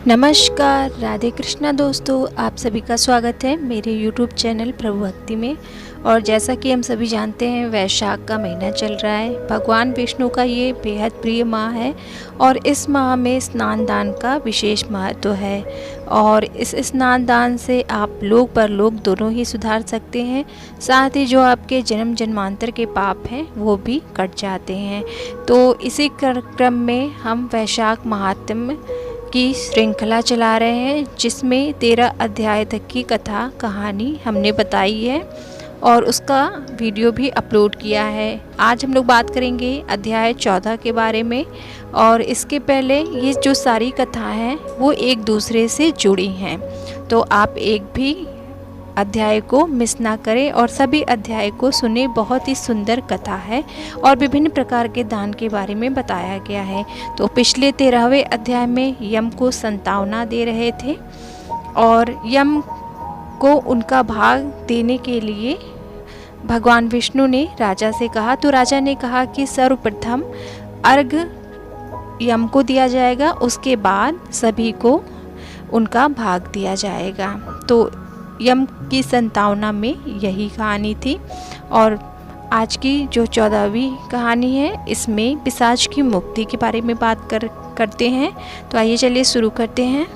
नमस्कार, राधे कृष्णा दोस्तों, आप सभी का स्वागत है मेरे YouTube चैनल प्रभु भक्ति में। और जैसा कि हम सभी जानते हैं, वैशाख का महीना चल रहा है। भगवान विष्णु का ये बेहद प्रिय माह है और इस माह में स्नान दान का विशेष महत्व है। और इस स्नान दान से आप लोक परलोक दोनों ही सुधार सकते हैं, साथ ही जो आपके जन्म जन्मांतर के पाप हैं वो भी कट जाते हैं। तो इसी क्रम में हम वैशाख महात्म्य की श्रृंखला चला रहे हैं, जिसमें 13 अध्याय तक की कथा कहानी हमने बताई है और उसका वीडियो भी अपलोड किया है। आज हम लोग बात करेंगे अध्याय 14 के बारे में। और इसके पहले ये जो सारी कथा हैं वो एक दूसरे से जुड़ी हैं, तो आप एक भी अध्याय को मिस ना करें और सभी अध्याय को सुने। बहुत ही सुंदर कथा है और विभिन्न प्रकार के दान के बारे में बताया गया है। तो पिछले 13वें अध्याय में यम को संतावना दे रहे थे और यम को उनका भाग देने के लिए भगवान विष्णु ने राजा से कहा। तो राजा ने कहा कि सर्वप्रथम अर्घ यम को दिया जाएगा, उसके बाद सभी को उनका भाग दिया जाएगा। तो यम की संतावना में यही कहानी थी। और आज की जो 14वीं कहानी है, इसमें पिशाच की मुक्ति के बारे में बात करते हैं। तो आइए चलिए शुरू करते हैं।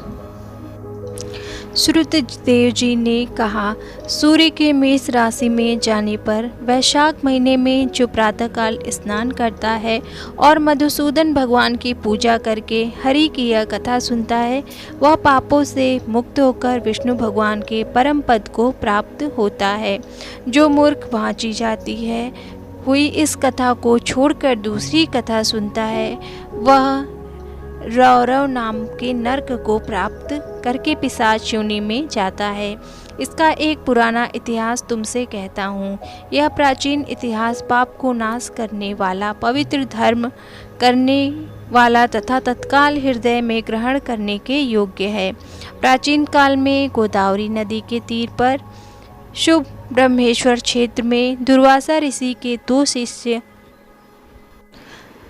श्रुतदेव जी ने कहा, सूर्य के मेष राशि में जाने पर वैशाख महीने में जो प्रातःकाल स्नान करता है और मधुसूदन भगवान की पूजा करके हरि की यह कथा सुनता है, वह पापों से मुक्त होकर विष्णु भगवान के परम पद को प्राप्त होता है। जो मूर्ख वांची जाती है हुई इस कथा को छोड़कर दूसरी कथा सुनता है, वह रौरव नाम के नर्क को प्राप्त करके पिशाच योनि में जाता है। इसका एक पुराना इतिहास तुमसे कहता हूँ। यह प्राचीन इतिहास पाप को नाश करने वाला, पवित्र धर्म करने वाला तथा तत्काल हृदय में ग्रहण करने के योग्य है। प्राचीन काल में गोदावरी नदी के तीर पर शुभ ब्रह्मेश्वर क्षेत्र में दुर्वासा ऋषि के 2 शिष्य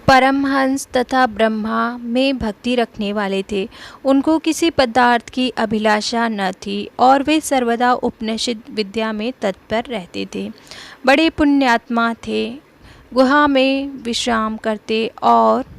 परमहंस तथा ब्रह्मा में भक्ति रखने वाले थे। उनको किसी पदार्थ की अभिलाषा न थी और वे सर्वदा उपनिषद विद्या में तत्पर रहते थे। बड़े पुण्यात्मा थे, गुहा में विश्राम करते और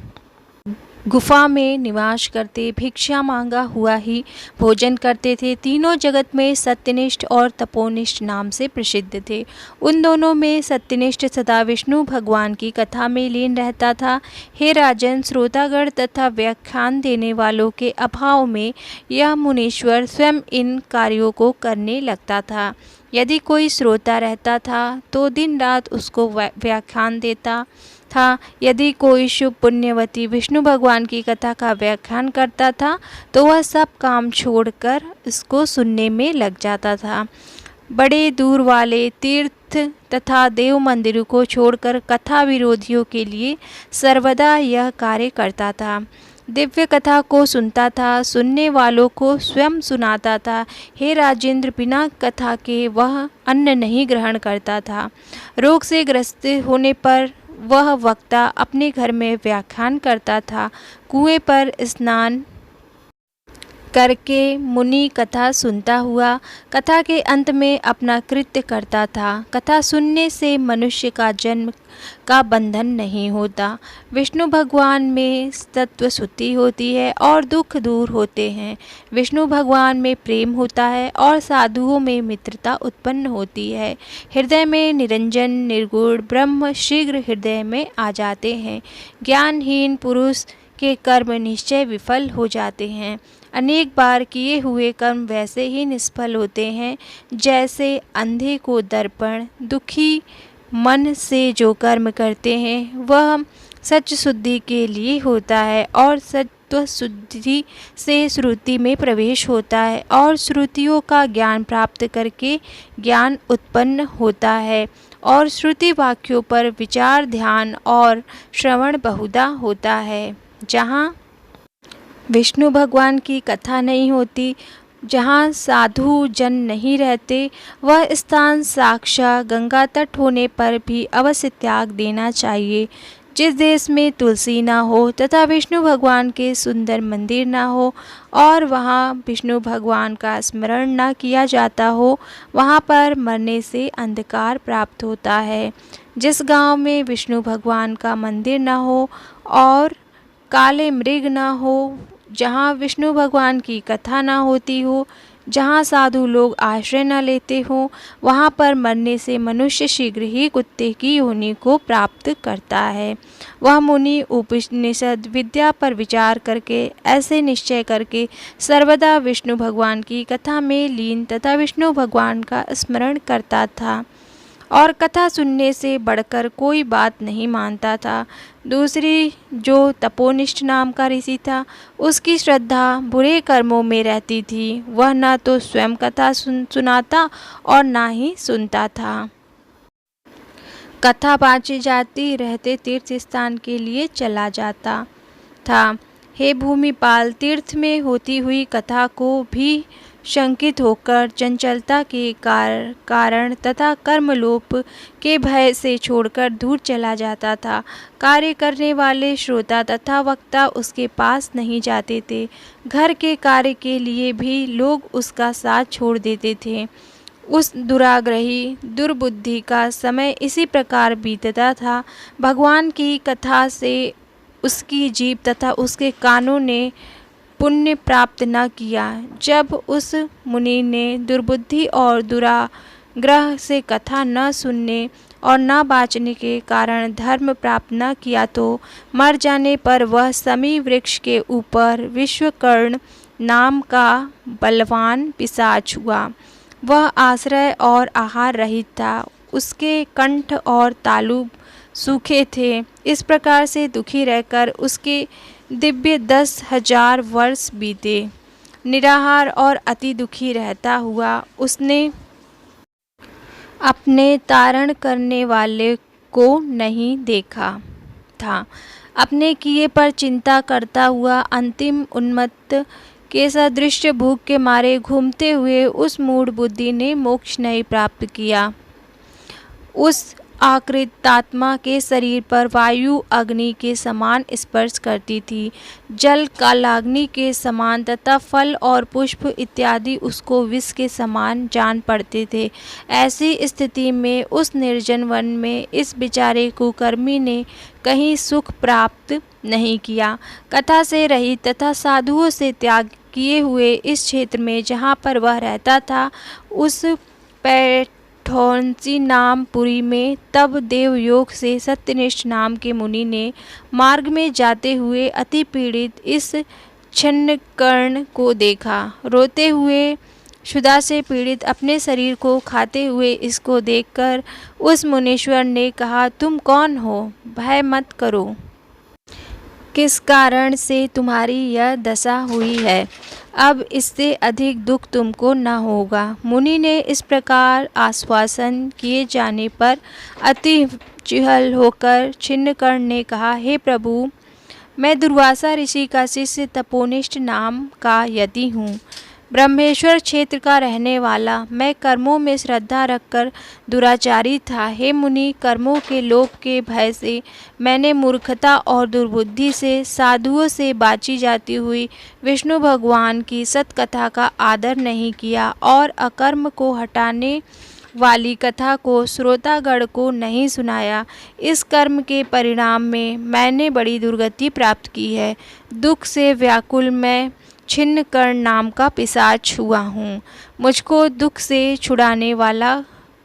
गुफा में निवास करते, भिक्षा मांगा हुआ ही भोजन करते थे। तीनों जगत में सत्यनिष्ठ और तपोनिष्ठ नाम से प्रसिद्ध थे। उन दोनों में सत्यनिष्ठ सदा विष्णु भगवान की कथा में लीन रहता था। हे राजन, श्रोतागण तथा व्याख्यान देने वालों के अभाव में यह मुनीश्वर स्वयं इन कार्यों को करने लगता था। यदि कोई श्रोता रहता था तो दिन रात उसको व्याख्यान देता था। यदि कोई शुभ पुण्यवती विष्णु भगवान की कथा का व्याख्यान करता था तो वह सब काम छोड़कर इसको सुनने में लग जाता था। बड़े दूर वाले तीर्थ तथा देव मंदिरों को छोड़कर कथा विरोधियों के लिए सर्वदा यह कार्य करता था। दिव्य कथा को सुनता था, सुनने वालों को स्वयं सुनाता था। हे राजेंद्र, बिना कथा के वह अन्न नहीं ग्रहण करता था। रोग से ग्रस्त होने पर वह वक्ता अपने घर में व्याख्यान करता था। कुएं पर स्नान करके मुनि कथा सुनता हुआ कथा के अंत में अपना कृत्य करता था। कथा सुनने से मनुष्य का जन्म का बंधन नहीं होता। विष्णु भगवान में तत्व शुद्धि होती है और दुख दूर होते हैं। विष्णु भगवान में प्रेम होता है और साधुओं में मित्रता उत्पन्न होती है। हृदय में निरंजन निर्गुण ब्रह्म शीघ्र हृदय में आ जाते हैं। ज्ञानहीन पुरुष के कर्म निश्चय विफल हो जाते हैं। अनेक बार किए हुए कर्म वैसे ही निष्फल होते हैं जैसे अंधे को दर्पण। दुखी मन से जो कर्म करते हैं वह सच शुद्धि के लिए होता है और सत्व शुद्धि से श्रुति में प्रवेश होता है और श्रुतियों का ज्ञान प्राप्त करके ज्ञान उत्पन्न होता है और श्रुति वाक्यों पर विचार ध्यान और श्रवण बहुधा होता है। जहाँ विष्णु भगवान की कथा नहीं होती, जहाँ साधु जन नहीं रहते, वह स्थान साक्षात गंगा तट होने पर भी अवश्य त्याग देना चाहिए। जिस देश में तुलसी ना हो तथा विष्णु भगवान के सुंदर मंदिर ना हो और वहाँ विष्णु भगवान का स्मरण ना किया जाता हो, वहाँ पर मरने से अंधकार प्राप्त होता है। जिस गांव में विष्णु भगवान का मंदिर ना हो और काले मृग ना हो, जहाँ विष्णु भगवान की कथा ना होती हो, जहाँ साधु लोग आश्रय न लेते हों, वहाँ पर मरने से मनुष्य शीघ्र ही कुत्ते की योनि को प्राप्त करता है। वह मुनि उपनिषद विद्या पर विचार करके ऐसे निश्चय करके सर्वदा विष्णु भगवान की कथा में लीन तथा विष्णु भगवान का स्मरण करता था और कथा सुनने से बढ़कर कोई बात नहीं मानता था। दूसरी जो तपोनिष्ठ नाम का ऋषि था, उसकी श्रद्धा बुरे कर्मों में रहती थी। वह न तो स्वयं कथा सुनाता और ना ही सुनता था। कथा बाँची जाती रहते तीर्थ स्थान के लिए चला जाता था। हे भूमिपाल, तीर्थ में होती हुई कथा को भी शंकित होकर चंचलता के कारण तथा कर्मलोप के भय से छोड़कर दूर चला जाता था। कार्य करने वाले श्रोता तथा वक्ता उसके पास नहीं जाते थे। घर के कार्य के लिए भी लोग उसका साथ छोड़ देते थे। उस दुराग्रही दुर्बुद्धि का समय इसी प्रकार बीतता था। भगवान की कथा से उसकी जीभ तथा उसके कानों ने पुण्य प्राप्त न किया। जब उस मुनि ने दुर्बुद्धि और दुराग्रह से कथा न सुनने और न बाँचने के कारण धर्म प्राप्त न किया, तो मर जाने पर वह समी वृक्ष के ऊपर विश्वकर्ण नाम का बलवान पिशाच हुआ। वह आश्रय और आहार रहित था। उसके कंठ और तालु सूखे थे। इस प्रकार से दुखी रहकर उसके दिव्य 10,000 वर्ष बीते। निराहार और अति दुखी रहता हुआ उसने अपने तारण करने वाले को नहीं देखा था। अपने किए पर चिंता करता हुआ अंतिम उन्मत्त के सदृश भूख के मारे घूमते हुए उस मूढ़ बुद्धि ने मोक्ष नहीं प्राप्त किया। उस आकृतात्मा के शरीर पर वायु अग्नि के समान स्पर्श करती थी, जल कालाग्नि के समान तथा फल और पुष्प इत्यादि उसको विष के समान जान पड़ते थे। ऐसी स्थिति में उस निर्जन वन में इस बेचारे कुकर्मी ने कहीं सुख प्राप्त नहीं किया। कथा से रहित तथा साधुओं से त्याग किए हुए इस क्षेत्र में जहाँ पर वह रहता था, उस पैठौंसी नाम पुरी में तब देवयोग से सत्यनिष्ठ नाम के मुनि ने मार्ग में जाते हुए अति पीड़ित इस छिन्नकर्ण को देखा। रोते हुए क्षुधा से पीड़ित अपने शरीर को खाते हुए इसको देखकर उस मुनीश्वर ने कहा, तुम कौन हो? भय मत करो। किस कारण से तुम्हारी यह दशा हुई है? अब इससे अधिक दुख तुमको न होगा। मुनि ने इस प्रकार आश्वासन किए जाने पर अति चिहल होकर छिन्नकर्ण ने कहा, हे प्रभु, मैं दुर्वासा ऋषि का शिष्य तपोनिष्ठ नाम का यति हूँ। ब्रह्मेश्वर क्षेत्र का रहने वाला मैं कर्मों में श्रद्धा रखकर दुराचारी था। हे मुनि, कर्मों के लोभ के भय से मैंने मूर्खता और दुर्बुद्धि से साधुओं से बाची जाती हुई विष्णु भगवान की सत्कथा का आदर नहीं किया और अकर्म को हटाने वाली कथा को श्रोतागण को नहीं सुनाया। इस कर्म के परिणाम में मैंने बड़ी दुर्गति प्राप्त की है। दुख से व्याकुल मैं छिन्नकर्ण नाम का पिशाच हुआ हूँ। मुझको दुख से छुड़ाने वाला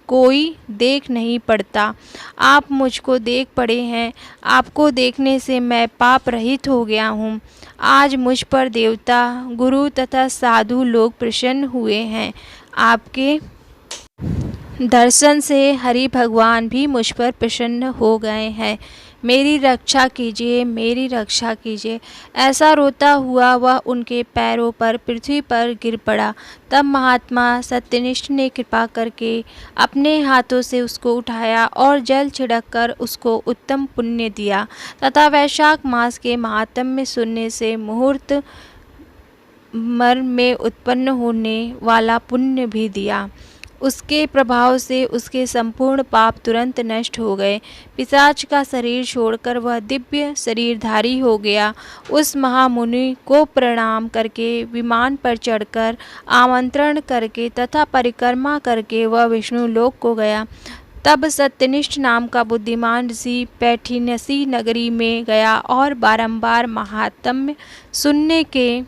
कोई देख नहीं पड़ता। आप मुझको देख पड़े हैं। आपको देखने से मैं पाप रहित हो गया हूँ। आज मुझ पर देवता, गुरु तथा साधु लोग प्रसन्न हुए हैं। आपके दर्शन से हरि भगवान भी मुझ पर प्रसन्न हो गए हैं। मेरी रक्षा कीजिए, मेरी रक्षा कीजिए। ऐसा रोता हुआ वह उनके पैरों पर पृथ्वी पर गिर पड़ा। तब महात्मा सत्यनिष्ठ ने कृपा करके अपने हाथों से उसको उठाया और जल छिड़क कर उसको उत्तम पुण्य दिया तथा वैशाख मास के महात्म्य सुनने से मुहूर्त मर में उत्पन्न होने वाला पुण्य भी दिया। उसके प्रभाव से उसके संपूर्ण पाप तुरंत नष्ट हो गए। पिशाच का शरीर छोड़कर वह दिव्य शरीरधारी हो गया। उस महामुनि को प्रणाम करके विमान पर चढ़कर आमंत्रण करके तथा परिक्रमा करके वह विष्णु लोक को गया। तब सत्यनिष्ठ नाम का बुद्धिमान ऋषि पैठिनसी नगरी में गया और बारंबार महात्म्य सुनने के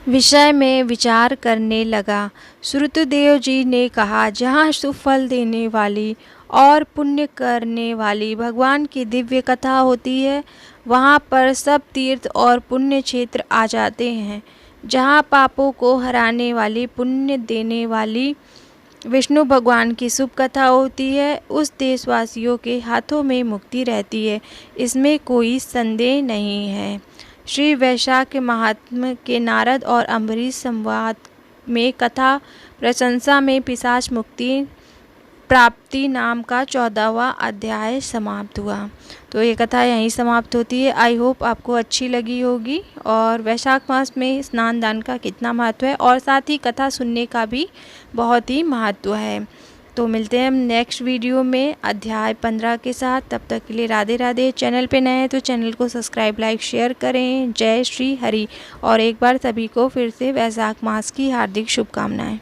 विषय में विचार करने लगा। श्रुतदेव जी ने कहा, जहाँ सुफल देने वाली और पुण्य करने वाली भगवान की दिव्य कथा होती है, वहाँ पर सब तीर्थ और पुण्य क्षेत्र आ जाते हैं। जहाँ पापों को हराने वाली पुण्य देने वाली विष्णु भगवान की शुभ कथा होती है, उस देशवासियों के हाथों में मुक्ति रहती है, इसमें कोई संदेह नहीं है। श्री वैशाख महात्म्य के नारद और अम्बरीश संवाद में कथा प्रशंसा में पिशाच मुक्ति प्राप्ति नाम का 14वां अध्याय समाप्त हुआ। तो ये कथा यहीं समाप्त होती है। आई होप आपको अच्छी लगी होगी और वैशाख मास में स्नान दान का कितना महत्व है और साथ ही कथा सुनने का भी बहुत ही महत्व है। तो मिलते हैं हम नेक्स्ट वीडियो में अध्याय 15 के साथ। तब तक के लिए राधे राधे। चैनल पे नए हैं तो चैनल को सब्सक्राइब लाइक शेयर करें। जय श्री हरि। और एक बार सभी को फिर से वैशाख मास की हार्दिक शुभकामनाएं।